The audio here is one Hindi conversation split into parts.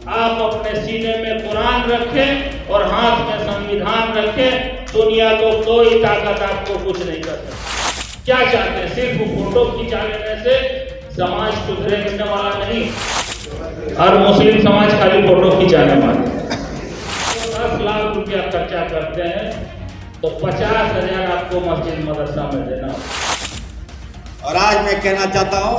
आप अपने सीने में कुरान रखें और हाथ में संविधान रखें, दुनिया को कोई ताकत आपको कुछ नहीं कर सकती। क्या चाहते हैं? सिर्फ फोटो खिंचा लेने से समाज सुधरने वाला नहीं, और मुस्लिम समाज खाली फोटो खिंचाने वाले। 10 लाख रुपया खर्चा करते हैं तो 50,000 आपको मस्जिद मदरसा में देना। और आज मैं कहना चाहता हूँ,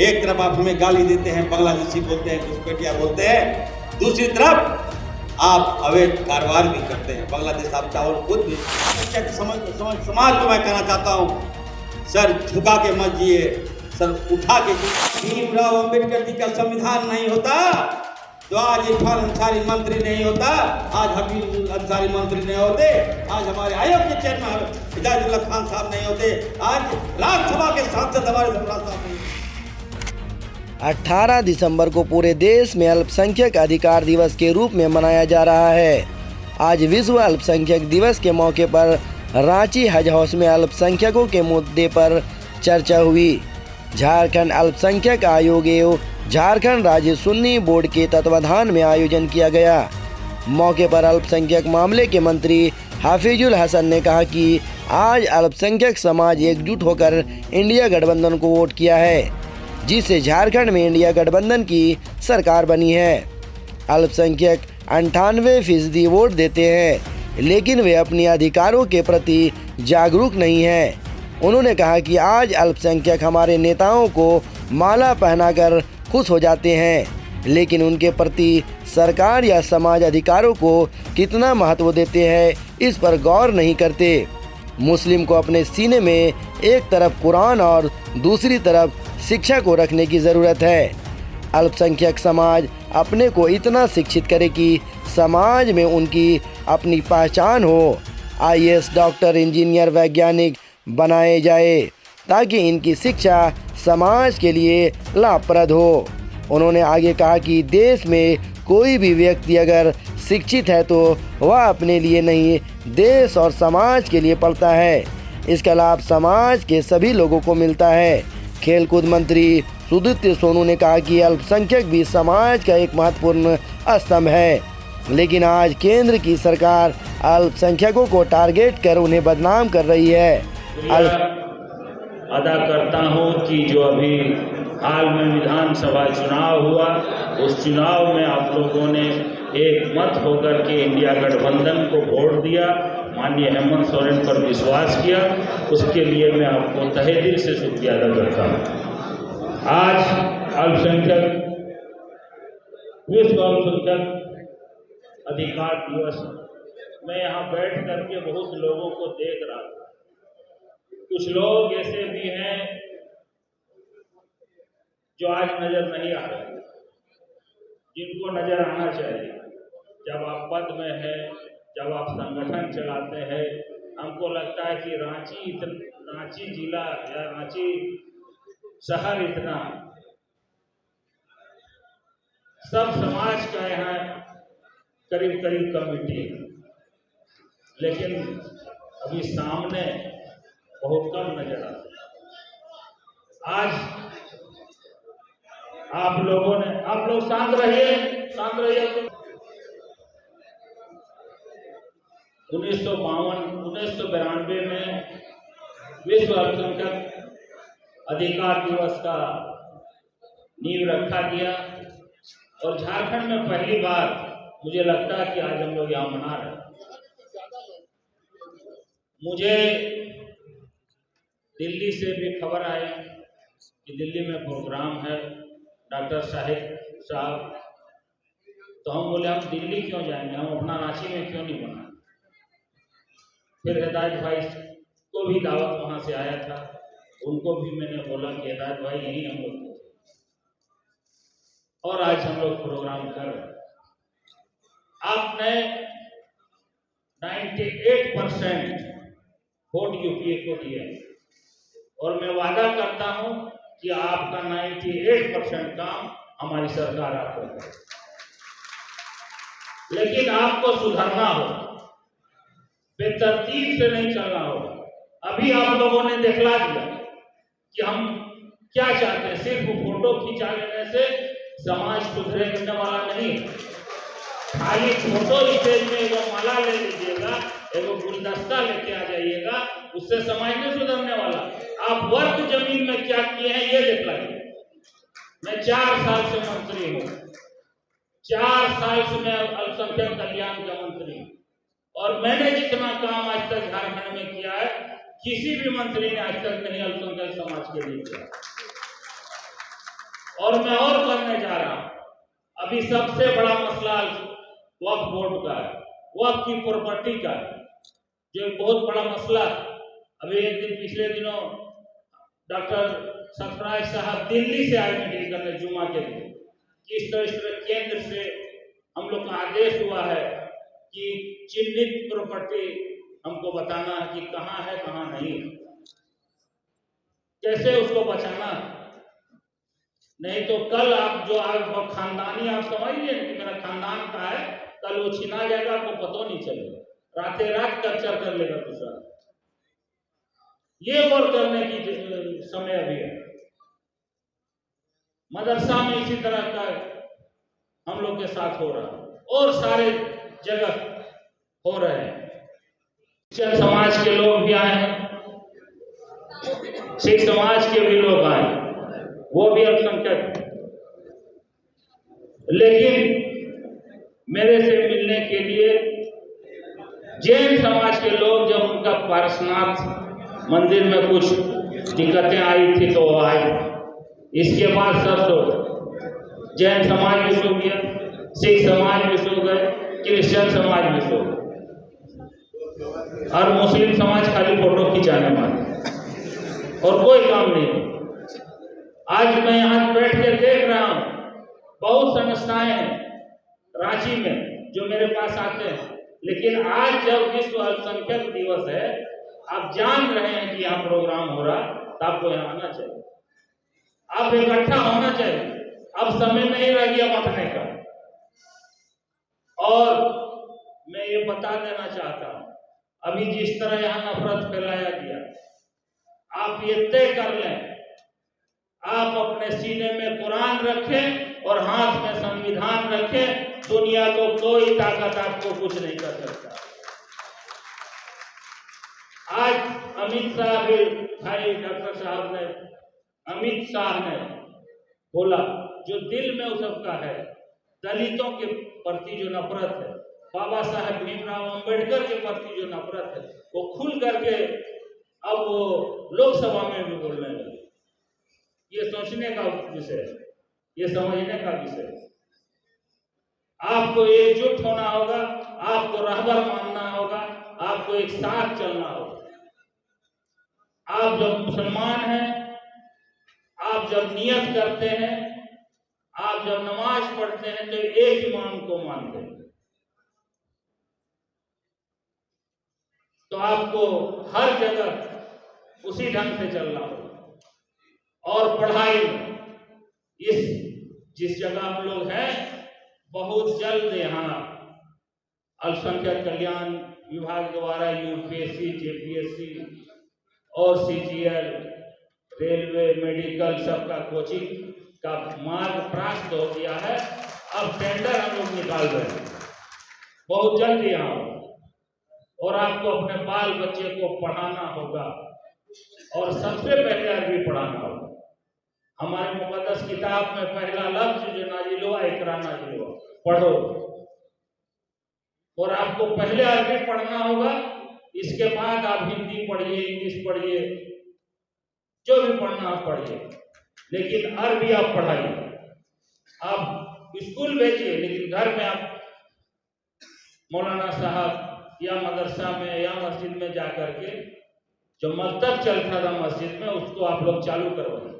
एक तरफ आप हमें गाली देते हैं, बांग्लादेशी बोलते हैं, घुसपैठिया बोलते हैं, दूसरी तरफ आप अवैध कारोबार भी करते हैं। बांग्लादेश आप चाहो खुद भी समाज को मैं कहना चाहता हूँ, सर झुका के मत जिए, सर उठा के। भीमराव अंबेडकर जी का संविधान नहीं होता तो आज इरफान अंसारी मंत्री नहीं होता, आज हबीब अंसारी मंत्री नहीं होते, आज हमारे आयोग के चेयरमैन हिदायतुल्लाह खान साहब नहीं होते, आज राज्यसभा के सांसद हमारे सम्राट साहब नहीं। 18 दिसंबर को पूरे देश में अल्पसंख्यक अधिकार दिवस के रूप में मनाया जा रहा है। आज विश्व अल्पसंख्यक दिवस के मौके पर रांची हज हाउस में अल्पसंख्यकों के मुद्दे पर चर्चा हुई। झारखंड अल्पसंख्यक आयोग एवं झारखंड राज्य सुन्नी बोर्ड के तत्वाधान में आयोजन किया गया। मौके पर अल्पसंख्यक मामले के मंत्री हाफिजुल हसन ने कहा कि आज अल्पसंख्यक समाज एकजुट होकर इंडिया गठबंधन को वोट किया है, जिससे झारखंड में इंडिया गठबंधन की सरकार बनी है। अल्पसंख्यक 98% वोट देते हैं, लेकिन वे अपने अधिकारों के प्रति जागरूक नहीं हैं। उन्होंने कहा कि आज अल्पसंख्यक हमारे नेताओं को माला पहनाकर खुश हो जाते हैं, लेकिन उनके प्रति सरकार या समाज अधिकारों को कितना महत्व देते हैं, इस पर गौर नहीं करते। मुस्लिम को अपने सीने में एक तरफ कुरान और दूसरी तरफ शिक्षा को रखने की ज़रूरत है। अल्पसंख्यक समाज अपने को इतना शिक्षित करे कि समाज में उनकी अपनी पहचान हो। IAS, डॉक्टर, इंजीनियर, वैज्ञानिक बनाए जाए ताकि इनकी शिक्षा समाज के लिए लाभप्रद हो। उन्होंने आगे कहा कि देश में कोई भी व्यक्ति अगर शिक्षित है तो वह अपने लिए नहीं, देश और समाज के लिए पढ़ता है। इसका लाभ समाज के सभी लोगों को मिलता है। खेलकूद मंत्री सुदीप्त सोनू ने कहा कि अल्पसंख्यक भी समाज का एक महत्वपूर्ण स्तंभ है, लेकिन आज केंद्र की सरकार अल्पसंख्यकों को टारगेट कर उन्हें बदनाम कर रही है। अदा करता हूँ कि जो अभी हाल में विधानसभा चुनाव हुआ, उस चुनाव में आप लोगों ने एक मत होकर के इंडिया गठबंधन को वोट दिया, माननीय हेमंत सोरेन पर विश्वास किया, उसके लिए मैं आपको तहे दिल से शुक्रिया अदा करता हूँ। आज अल्पसंख्यक विश्व अल्पसंख्यक अधिकार दिवस, मैं यहाँ बैठ करके बहुत लोगों को देख रहा था। कुछ लोग ऐसे भी हैं जो आज नजर नहीं आ रहे, जिनको नजर आना चाहिए। जब आप पद में हैं, जब आप संगठन चलाते हैं, हमको लगता है कि रांची जिला या रांची शहर इतना सब समाज का यहाँ करीब करीब कमिटी है, लेकिन अभी सामने बहुत कम नजर आता है। आज आप लोग शांत रहिए। 1992 में विश्व अल्पसंख्यक अधिकार दिवस का नींव रखा गया, और झारखंड में पहली बार मुझे लगता है कि आज हम लोग यहाँ मना रहे हैं। मुझे दिल्ली से भी खबर आई कि दिल्ली में प्रोग्राम है डॉक्टर साहब, तो हम बोले हम दिल्ली क्यों जाएंगे, हम अपना रांची में क्यों नहीं बना। फिर हिदायत भाई को भी दावत वहाँ से आया था, उनको भी मैंने बोला कि हिदायत भाई यही हम लोग, और आज हम लोग प्रोग्राम कर रहे हैं। आपने 98% वोट यूपीए को दिए, और मैं वादा करता हूं कि आपका 98% काम हमारी सरकार आपको करेगी। लेकिन आपको सुधरना होगा, बेतरतीब से नहीं चलना होगा। अभी आप लोगों ने दिखला दिया कि हम क्या चाहते हैं। सिर्फ फोटो खिंचा लेने से समाज सुधरने वाला नहीं। खाली फोटो स्टेज में एगो माला ले लीजिएगा, एगो गुलदस्ता लेके आ जाइएगा, उससे समाज नहीं सुधरने वाला। आप वर्ग जमीन में क्या किए हैं ये दिखाइए। मैं 4 साल से मंत्री हूँ, 4 साल से मैं अल्पसंख्यक कल्याण का मंत्री हूँ, और मैंने जितना काम आज तक झारखंड में किया है किसी भी मंत्री ने आज तक नहीं अल्पसंख्यक समाज के लिए किया, और मैं और करने जा रहा हूँ। अभी सबसे बड़ा मसला वक्फ बोर्ड का है, वक्फ की प्रॉपर्टी का है, जो बहुत बड़ा मसला। अभी एक दिन पिछले दिनों डॉक्टर सरफराज साहब दिल्ली से आए मीटिंग करने जुमा के दिन। किस तरह केंद्र से हम लोग का आदेश हुआ है कि चिन्हित प्रॉपर्टी हमको बताना है कि कहाँ है कहाँ नहीं, कैसे उसको बचाना। नहीं तो कल आप जो आप खानदानी आप समझिए कि मेरा खानदान का है, कल वो छिना जाएगा, आपको पता नहीं चलेगा, रातें रात कैप्चर कर लेगा दूसरा। ये गौर करने की समय अभी है। मदरसा में इसी तरह का हम लोग के साथ हो रहा है, और सारे जगह हो रहे हैं। क्रिश्चियन समाज के लोग भी आए हैं, सिख समाज के भी लोग आए, वो भी अल्पसंख्यक। लेकिन मेरे से मिलने के लिए जैन समाज के लोग, जब उनका पारसनाथ मंदिर में कुछ दिक्कतें आई थी तो वो आए। इसके बाद सब तो जैन समाज भी सो गया, सिख समाज भी सो गए, क्रिश्चियन समाज भी सो गए, और मुस्लिम समाज खाली फोटो खिंचाने वाले, और कोई काम नहीं। आज मैं यहाँ बैठ के देख रहा हूँ, बहुत संस्थाएं हैं रांची में जो मेरे पास आते हैं, लेकिन आज जब विश्व अल्पसंख्यक दिवस है, आप जान रहे हैं कि यहाँ प्रोग्राम हो रहा, तो आपको यहाँ आना चाहिए, आप इकट्ठा होना चाहिए। अब समय नहीं रह गया बांटने का। और मैं ये बता देना चाहता हूँ, अभी जिस तरह यहाँ नफरत फैलाया गया, आप ये तय कर लें, आप अपने सीने में कुरान रखें और हाथ में संविधान रखें, दुनिया को कोई ताकत आपको कुछ नहीं कर सकता। आज अमित शाह भी, भाई डॉक्टर साहब ने, अमित शाह ने बोला, जो दिल में उस सबका है, दलितों के प्रति जो नफरत है, बाबा साहेब भीमराव अंबेडकर के प्रति जो नफरत है, वो खुल करके अब वो लोकसभा में भी बोलने लगे। ये सोचने का विषय है, ये समझने का विषय है। आपको एकजुट होना होगा, आपको रहबर मानना होगा, आपको एक साथ चलना होगा। आप जब मुसलमान हैं, आप जब नियत करते हैं, आप जब नमाज पढ़ते हैं, तो एक इमाम को मानते हैं। तो आपको हर जगह उसी ढंग से चलना होगा। और पढ़ाई में जिस जगह हम लोग हैं, बहुत जल्द यहाँ अल्पसंख्यक कल्याण विभाग द्वारा यूपीएससी, जेपीएससी और सीजीएल, रेलवे, मेडिकल सबका कोचिंग का मार्ग प्राप्त हो गया है। अब टेंडर हम लोग निकाल रहे हैं, बहुत जल्द यहाँ। और आपको अपने बाल बच्चे को पढ़ाना होगा, और सबसे पहले अरबी पढ़ाना होगा। हमारे मुकद्दस किताब में पहला लफ्ज जो नाजिल हुआ, इकरा नाजिल हुआ, पढ़ो। और आपको पहले अरबी पढ़ना होगा, इसके बाद आप हिंदी पढ़िए, इंग्लिश पढ़िए, जो भी पढ़ना आप पढ़िए, लेकिन अरबी आप पढ़ाइए। आप स्कूल भेजिए, लेकिन घर में आप मौलाना साहब या मदरसा में या मस्जिद में जाकर के जो मकतब चलता था मस्जिद में, उसको आप लोग चालू करवाइए।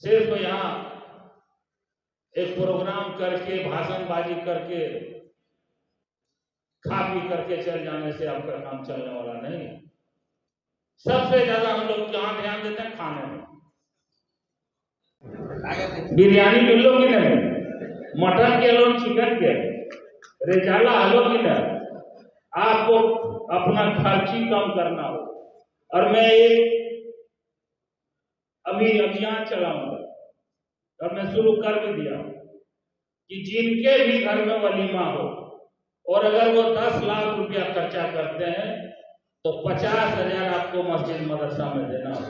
सिर्फ यहाँ एक प्रोग्राम करके, भाषणबाजी करके, खा पी करके चल जाने से आपका काम चलने वाला नहीं। सबसे ज्यादा हम लोग कहाँ ध्यान देते हैं? खाने में। बिरयानी मिल लो कि नहीं, मटन के लो, चिकन के, रेजाला हलो कि नहीं। आपको अपना खर्ची कम करना हो। और मैं एक अभी अभियान चलाऊंगा, और मैं शुरू कर भी दिया कि जिनके भी घर में वलीमा हो और अगर वो 10 लाख रुपया खर्चा करते हैं तो 50,000 आपको मस्जिद मदरसा में देना हो।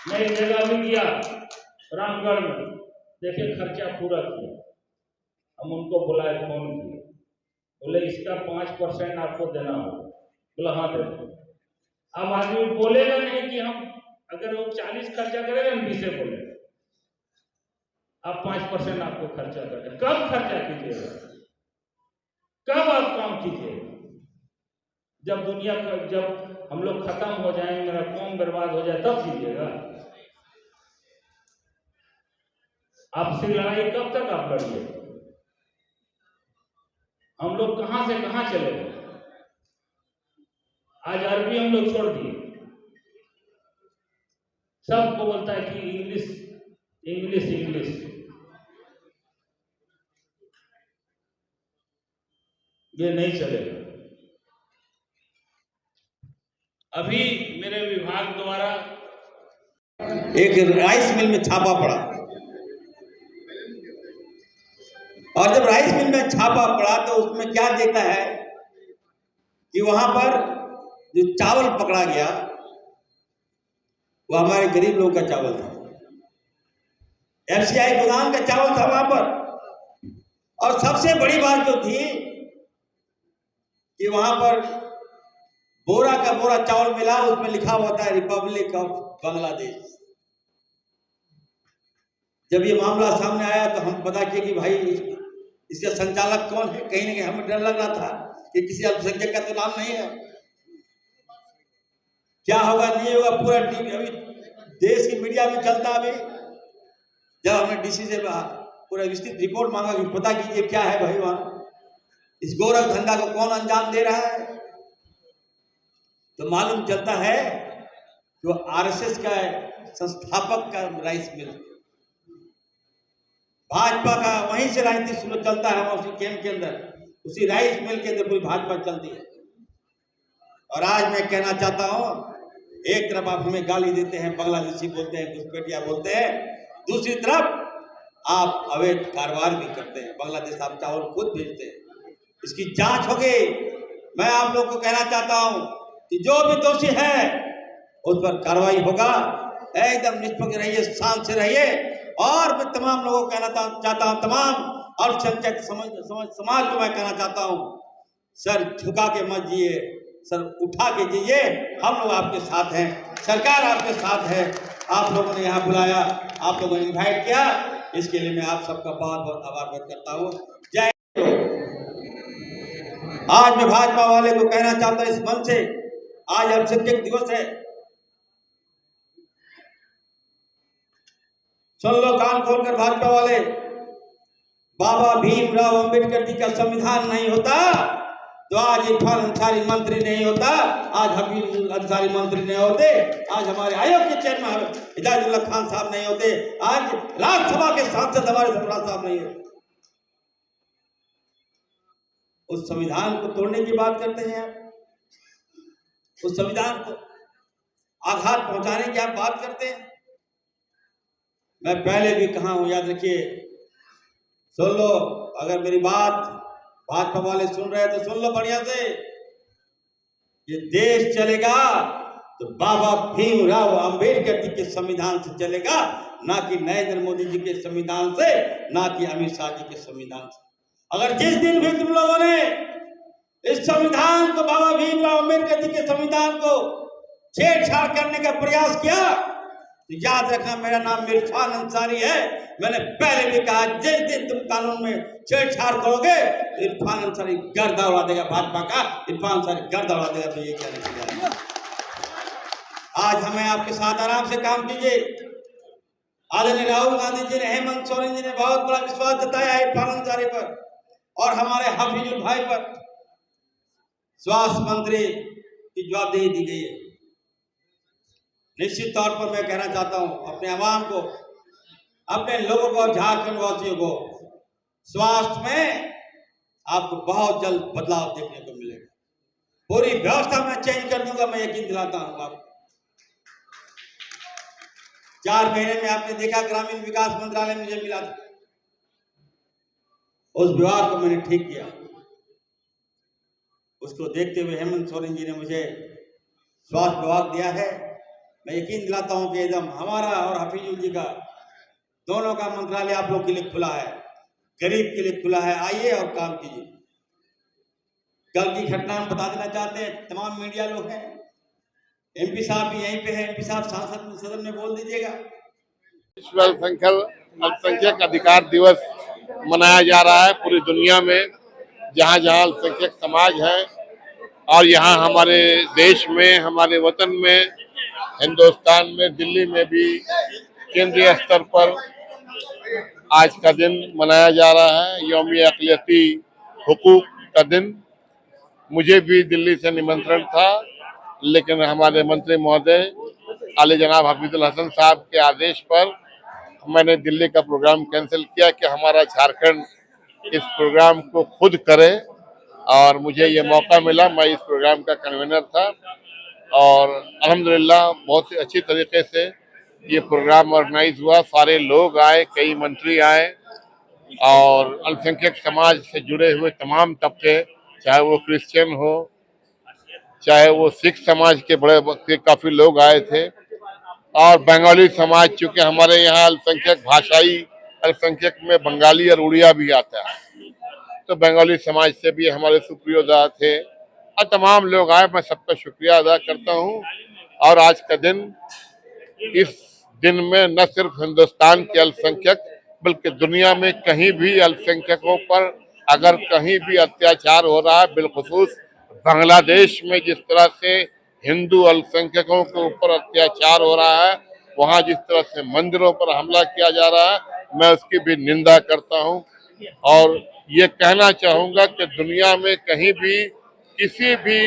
मैं एक जगह भी किया रामगढ़ में, देखिए खर्चा पूरा किया, हम उनको बुलाए, फोन किए, बोले इसका 5% आपको देना होगा। बोला हाँ दे दो। अब आदमी बोलेगा नहीं कि हम, अगर वो 40 खर्चा करेगा हम 20 बोले, अब 5% आपको खर्चा करें। कब खर्चा कीजिएगा, कब आप काम कीजिएगा? जब दुनिया का, जब हम लोग खत्म हो जाएंगे, मेरा कौम बर्बाद हो जाए, तब कीजिएगा। आपसे लड़ाई कब तक आप लड़िए? हम लोग कहां से कहां चले गए। आज अरबी हम लोग छोड़ दिए, सबको बोलता है कि इंग्लिश इंग्लिश इंग्लिश। ये नहीं चलेगा। अभी मेरे विभाग द्वारा एक राइस मिल में छापा पड़ा, और जब राइस मिल में छापा पड़ा तो उसमें क्या देखता है कि वहां पर जो चावल पकड़ा गया वो हमारे गरीब लोगों का चावल था, FCI गोदाम का चावल था वहां पर। और सबसे बड़ी बात जो थी कि वहां पर बोरा का बोरा चावल मिला, उसमें लिखा हुआ था रिपब्लिक ऑफ बांग्लादेश। जब ये मामला सामने आया तो हम पता किए कि भाई इसका संचालक कौन है। कहीं ना कहीं हमें डर लग रहा था कि किसी अल्पसंख्यक का तो नाम नहीं है, क्या होगा नहीं होगा। पूरा टीवी अभी देश की मीडिया में चलता। अभी जब हमने DC से पूरा विस्तृत रिपोर्ट मांगा कि पता कीजिए क्या है भाई वहां, इस गोरख धंधा को कौन अंजाम दे रहा है, तो मालूम चलता है कि वो RSS का संस्थापक का राइस मिल, भाजपा का वहीं से राजनीति शुरू चलता है, उसी कैंप के अंदर, उसी राइस मिल के अंदर पूरी भाजपा चलती है। और आज मैं कहना चाहता हूं, एक तरफ आप हमें गाली देते हैं, बांग्लादेशी बोलते हैं, घुसपैठिया बोलते हैं, दूसरी तरफ आप अवैध कारोबार भी करते हैं। बांग्लादेश आप चावल खुद भेजते हैं, इसकी जांच होगी। मैं आप लोग को कहना चाहता हूं कि जो भी दोषी है उस पर कार्रवाई होगा। एकदम निष्पक्ष रहिए, शांत से रहिए। और मैं तमाम लोगों को कहना चाहता हूं, तमाम अल्पसंख्यक समाज को मैं कहना चाहता हूं, सर झुका के मत जिए, सर उठा के जिए। हम लोग आपके साथ हैं, सरकार आपके साथ है। आप लोगों ने यहाँ बुलाया, आप लोगों ने इन्वाइट किया, इसके लिए मैं आप सबका बहुत बहुत आभार व्यक्त करता हूँ। जय। आज मैं भाजपा वाले को कहना चाहता हूँ, इस मंच से, आज अल्पसंख्यक दिवस है, सुन लो कान खोलकर भाजपा वाले। बाबा भीमराव अंबेडकर जी का संविधान नहीं होता तो आज इरफान अंसारी मंत्री नहीं होता, आज हबीब अंसारी मंत्री नहीं होते, आज हमारे आयोग के चेयरमैन हिदायतुल्लाह खान साहब नहीं होते, आज राज्यसभा के सांसद हमारे सरफराज साहब नहीं होते। उस संविधान को तोड़ने की बात करते हैं आप, उस संविधान को आघात पहुंचाने की आप बात करते हैं। मैं पहले भी कहा हूं, याद रखिए, सुन लो, अगर मेरी बात भाजपा वाले सुन रहे हैं तो सुन लो बढ़िया से। ये देश चलेगा तो बाबा भीमराव अंबेडकर जी के संविधान से चलेगा, ना कि नरेंद्र मोदी जी के संविधान से, ना कि अमित शाह जी के संविधान से। अगर जिस दिन भी तुम लोगों ने इस संविधान को, बाबा भीमराव अंबेडकर जी के संविधान को छेड़छाड़ करने का प्रयास किया तो याद रखना, मेरा नाम इरफान अंसारी है। मैंने पहले भी कहा, जिस दिन तुम कानून में छेड़छाड़ करोगे तो इरफान अंसारी गर्दा उड़ा देगा, भाजपा का इरफान अंसारी गर्दा उड़ा देगा। तो ये कहने के लिए आज हमें आपके साथ आराम से काम कीजिए। आदरणीय राहुल गांधी जी ने, हेमंत सोरेन जी ने बहुत बड़ा विश्वास जताया है इरफान अंसारी पर और हमारे हाफिजुल भाई पर। स्वास्थ्य मंत्री की जवाबदेही दी गई है। निश्चित तौर पर मैं कहना चाहता हूं अपने आवाम को, अपने लोगों को, झारखंड वासियों को, स्वास्थ्य में आपको बहुत जल्द बदलाव देखने को मिलेगा। पूरी व्यवस्था मैं चेंज कर दूंगा, मैं यकीन दिलाता हूं आपको। 4 महीने में आपने देखा ग्रामीण विकास मंत्रालय मुझे मिला था, उस विभाग को मैंने ठीक किया। उसको देखते हुए हेमंत सोरेन जी ने मुझे स्वास्थ्य विभाग दिया है। मैं यकीन दिलाता हूं कि एकदम हमारा और हफीजुल जी का दोनों का मंत्रालय आप लोग के लिए खुला है, गरीब के लिए खुला है। आइए और काम कीजिए। कल की घटना हम बता देना चाहते हैं, तमाम मीडिया लोग हैं, एमपी साहब भी यहीं पे हैं, एमपी साहब सांसद सदन में बोल दीजिएगा। विश्व अल्पसंख्यक अधिकार दिवस मनाया जा रहा है पूरी दुनिया में, जहाँ जहाँ अल्पसंख्यक समाज है और यहाँ हमारे देश में, हमारे वतन में, हिंदुस्तान में, दिल्ली में भी केंद्रीय स्तर पर आज का दिन मनाया जा रहा है, यौम-ए अक़लियती हुकूक का दिन। मुझे भी दिल्ली से निमंत्रण था, लेकिन हमारे मंत्री महोदय आले जनाब हफीजुल हसन साहब के आदेश पर मैंने दिल्ली का प्रोग्राम कैंसिल किया कि हमारा झारखंड इस प्रोग्राम को खुद करे, और मुझे ये मौका मिला। मैं इस प्रोग्राम का कन्वीनर था और अल्हम्दुलिल्लाह बहुत ही अच्छी तरीके से ये प्रोग्राम ऑर्गेनाइज हुआ। सारे लोग आए, कई मंत्री आए और अल्पसंख्यक समाज से जुड़े हुए तमाम तबके, चाहे वो क्रिश्चियन हो, चाहे वो सिख समाज के बड़े काफी लोग आए थे, और बंगाली समाज, चूंकि हमारे यहाँ अल्पसंख्यक भाषाई अल्पसंख्यक में बंगाली और उड़िया भी आता है, तो बंगाली समाज से भी हमारे सुप्रियोदा थे और तमाम लोग आए। मैं सबका शुक्रिया अदा करता हूँ। और आज का दिन, इस दिन में न सिर्फ हिंदुस्तान के अल्पसंख्यक बल्कि दुनिया में कहीं भी अल्पसंख्यकों पर अगर कहीं भी अत्याचार हो रहा है, बिलखुसूस बांग्लादेश में जिस तरह से हिंदू अल्पसंख्यकों के ऊपर अत्याचार हो रहा है, वहाँ जिस तरह से मंदिरों पर हमला किया जा रहा है, मैं उसकी भी निंदा करता हूँ। और ये कहना चाहूँगा कि दुनिया में कहीं भी किसी भी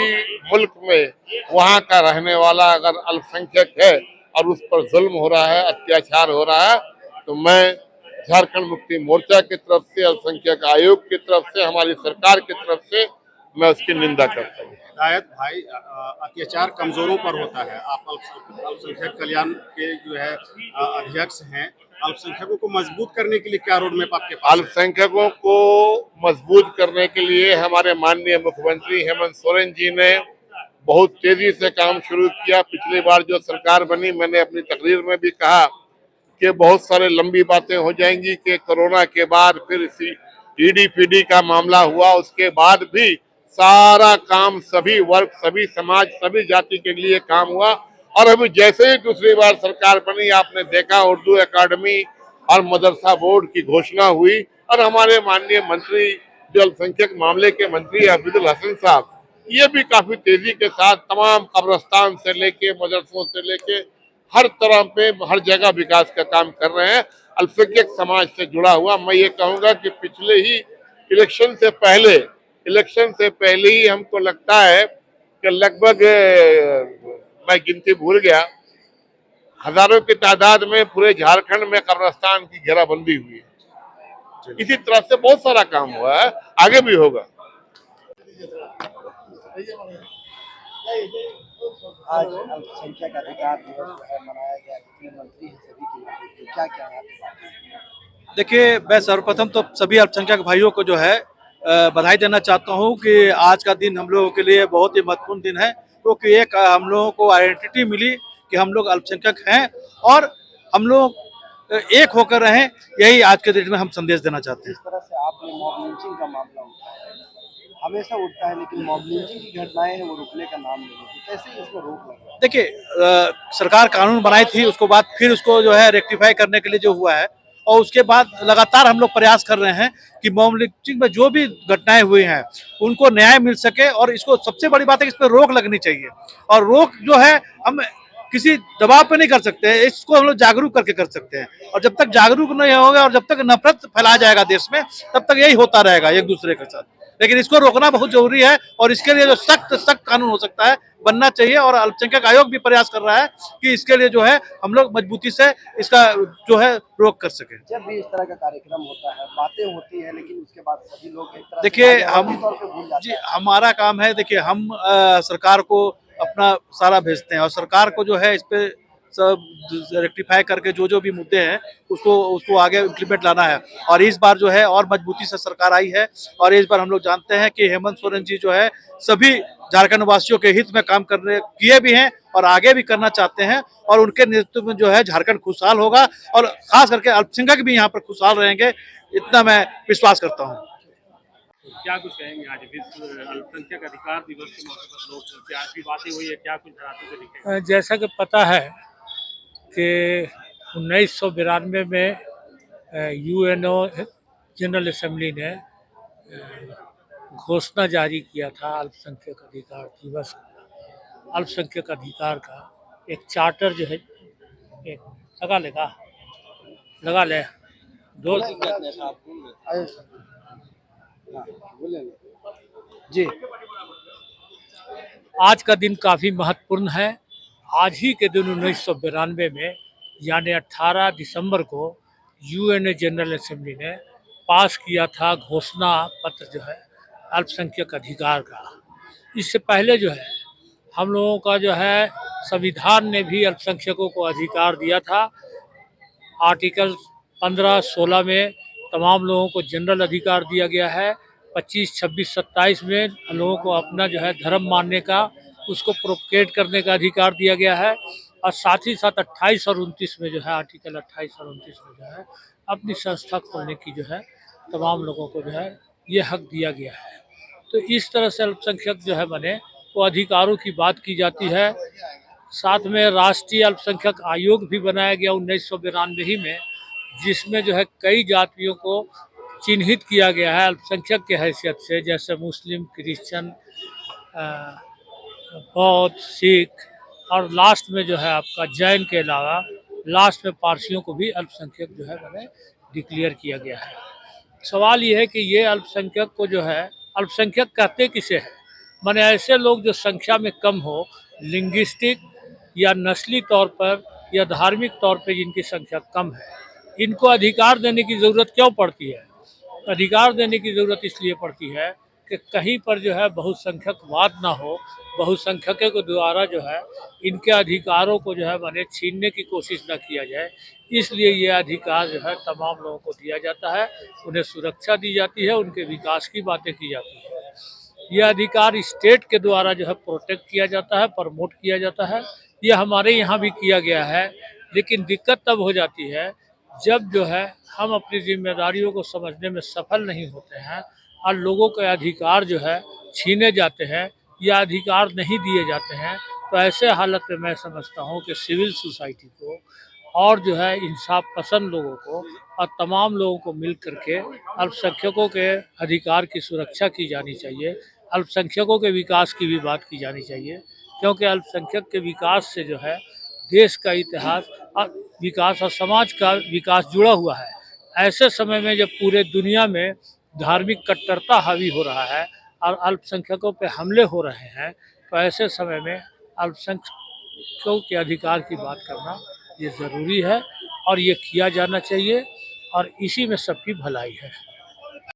मुल्क में वहाँ का रहने वाला अगर अल्पसंख्यक है और उस पर जुल्म हो रहा है, अत्याचार हो रहा है, तो मैं झारखंड मुक्ति मोर्चा की तरफ से, अल्पसंख्यक आयोग की तरफ से, हमारी सरकार की तरफ से मैं उसकी निंदा करता हूँ। हिदायत भाई, अत्याचार कमजोरों पर होता है। आप अल्पसंख्यक कल्याण के जो है अध्यक्ष हैं, अल्पसंख्यकों को मजबूत करने के लिए क्या रोड मैप आपके पास है? अल्पसंख्यकों को मजबूत करने के लिए हमारे माननीय मुख्यमंत्री हेमंत सोरेन जी ने बहुत तेजी से काम शुरू किया। पिछली बार जो सरकार बनी, मैंने अपनी तकरीर में भी कहा कि बहुत सारे लंबी बातें हो जाएंगी कि कोरोना के बाद फिर ईडी-पीडी का मामला हुआ, उसके बाद भी सारा काम सभी वर्ग, सभी समाज, सभी जाति के लिए काम हुआ। और अभी जैसे ही दूसरी बार सरकार बनी, आपने देखा उर्दू अकादमी और मदरसा बोर्ड की घोषणा हुई, और हमारे माननीय मंत्री जो अल्पसंख्यक मामले के मंत्री हफीजुल हसन साहब, ये भी काफी तेजी के साथ तमाम कब्रिस्तान से लेके, मदरसों से लेके हर तरह पे, हर जगह विकास का काम कर रहे हैं अल्पसंख्यक समाज से जुड़ा हुआ। मैं ये कहूँगा कि पिछले ही इलेक्शन से पहले ही हमको लगता है कि लगभग, मैं गिनती भूल गया, हजारों की तादाद में पूरे झारखंड में कब्रिस्तान की घेराबंदी हुई है। इसी तरह से बहुत सारा काम हुआ है, आगे भी होगा। आज अल्पसंख्यक अधिकार दिवस जो है मनाया गया, जितने मंत्री हैं सभी के क्या क्या है? देखिए, मैं सर्वप्रथम तो सभी अल्पसंख्यक भाइयों को जो है बधाई देना चाहता हूं कि आज का दिन हम लोगों के लिए बहुत ही महत्वपूर्ण दिन है, क्योंकि एक हम लोगों को आइडेंटिटी मिली कि हम लोग अल्पसंख्यक हैं और हम लोग एक होकर रहें, यही आज के दिन में हम संदेश देना चाहते हैं। इस तरह से आपने मॉब लिंचिंग का मामला उठाया, हमेशा उठता है, लेकिन मॉब लिंचिंग की घटनाएं हैं वो रुकने का नाम नहीं लेती, कैसे इसमें रोक लगा? देखिए, सरकार कानून बनाई थी, उसको बाद फिर उसको जो है रेक्टिफाई करने के लिए जो हुआ है, और उसके बाद लगातार हम लोग प्रयास कर रहे हैं कि मॉब लिंचिंग में जो भी घटनाएं हुई हैं उनको न्याय मिल सके। और इसको सबसे बड़ी बात है कि इस पर रोक लगनी चाहिए, और रोक जो है हम किसी दबाव पे नहीं कर सकते, इसको हम लोग जागरूक करके कर सकते हैं। और जब तक जागरूक नहीं होगा और जब तक नफरत फैलाया जाएगा देश में, तब तक यही होता रहेगा एक दूसरे के साथ। लेकिन इसको रोकना बहुत जरूरी है, और इसके लिए जो सख्त कानून हो सकता है बनना चाहिए, और अल्पसंख्यक आयोग भी प्रयास कर रहा है कि इसके लिए जो है हम लोग मजबूती से इसका जो है रोक कर सके। जब भी इस तरह का कार्यक्रम होता है, बातें होती है, लेकिन उसके बाद सभी लोग एक तरह देखिए, से हम तौर पे भूल जाते जी, हैं। हमारा काम है, देखिए हम सरकार को अपना सारा भेजते हैं, और सरकार को जो है इस पे सब रेक्टिफाई करके जो भी मुद्दे हैं उसको आगे इम्प्लीमेंट लाना है। और इस बार जो है और मजबूती से सरकार आई है और इस बार हम लोग जानते हैं कि हेमंत सोरेन जी जो है सभी झारखंड वासियों के हित में काम किए भी हैं और आगे भी करना चाहते हैं और उनके नेतृत्व में जो है झारखंड खुशहाल होगा और खास करके अल्पसंख्यक भी यहाँ पर खुशहाल रहेंगे, इतना मैं विश्वास करता हूँ। क्या कुछ कहेंगे आज विश्व अल्पसंख्यक अधिकार दिवस के मौके पर लोग क्या भी बातें हुई है, क्या कुछ रातों को दिखेगा? जैसा कि पता है कि 1992 में यूएनओ जनरल असेंबली ने घोषणा जारी किया था अल्पसंख्यक अधिकार दिवस का। अल्पसंख्यक अधिकार का एक चार्टर जो है एक लगा ले दो जी। आज का दिन काफ़ी महत्वपूर्ण है। आज ही के दिन 1992 में यानी 18 दिसंबर को यूएनओ जनरल असेंबली ने पास किया था घोषणा पत्र जो है अल्पसंख्यक अधिकार का। इससे पहले जो है हम लोगों का जो है संविधान ने भी अल्पसंख्यकों को अधिकार दिया था। आर्टिकल 15-16 में तमाम लोगों को जनरल अधिकार दिया गया है। 25, 26, 27 में लोगों को अपना जो है धर्म मानने का, उसको प्रोपेगेट करने का अधिकार दिया गया है। और साथ ही साथ 28 और 29 में जो है आर्टिकल 28 और 29 में जो है अपनी संस्था खोलने की जो है तमाम लोगों को जो है ये हक दिया गया है। तो इस तरह से अल्पसंख्यक जो है बने वो अधिकारों की बात की जाती है। साथ में राष्ट्रीय अल्पसंख्यक आयोग भी बनाया गया 1992 ही में, जिसमें जो है कई जातियों को चिन्हित किया गया है अल्पसंख्यक के हैसियत से, जैसे मुस्लिम, क्रिश्चियन, बौद्ध, सिख और लास्ट में जो है आपका जैन के अलावा लास्ट में पारसियों को भी अल्पसंख्यक जो है मैंने डिक्लेयर किया गया है। सवाल ये है कि ये अल्पसंख्यक को जो है अल्पसंख्यक कहते किसे हैं? माने ऐसे लोग जो संख्या में कम हो, लिंग्विस्टिक या नस्ली तौर पर या धार्मिक तौर पर जिनकी संख्या कम है, इनको अधिकार देने की ज़रूरत क्यों पड़ती है? अधिकार देने की ज़रूरत इसलिए पड़ती है कि कहीं पर जो है बहुसंख्यकवाद ना हो, बहुसंख्यकों के द्वारा जो है इनके अधिकारों को जो है माने छीनने की कोशिश ना किया जाए। इसलिए ये अधिकार जो है तमाम लोगों को दिया जाता है, उन्हें सुरक्षा दी जाती है, उनके विकास की बातें की जाती है। यह अधिकार स्टेट के द्वारा जो है प्रोटेक्ट किया जाता है, प्रमोट किया जाता है। यह हमारे यहाँ भी किया गया है, लेकिन दिक्कत तब हो जाती है जब जो है हम अपनी जिम्मेदारियों को समझने में सफल नहीं होते हैं और लोगों के अधिकार जो है छीने जाते हैं या अधिकार नहीं दिए जाते हैं। तो ऐसे हालत में मैं समझता हूँ कि सिविल सोसाइटी को और जो है इंसाफ पसंद लोगों को और तमाम लोगों को मिल करके अल्पसंख्यकों के अधिकार की सुरक्षा की जानी चाहिए। अल्पसंख्यकों के विकास की भी बात की जानी चाहिए, क्योंकि अल्पसंख्यक के विकास से जो है देश का इतिहास और विकास और समाज का विकास जुड़ा हुआ है। ऐसे समय में जब पूरे दुनिया में धार्मिक कट्टरता हावी हो रहा है और अल्पसंख्यकों पे हमले हो रहे हैं, तो ऐसे समय में अल्पसंख्यकों के अधिकार की बात करना ये ज़रूरी है और ये किया जाना चाहिए और इसी में सबकी भलाई है।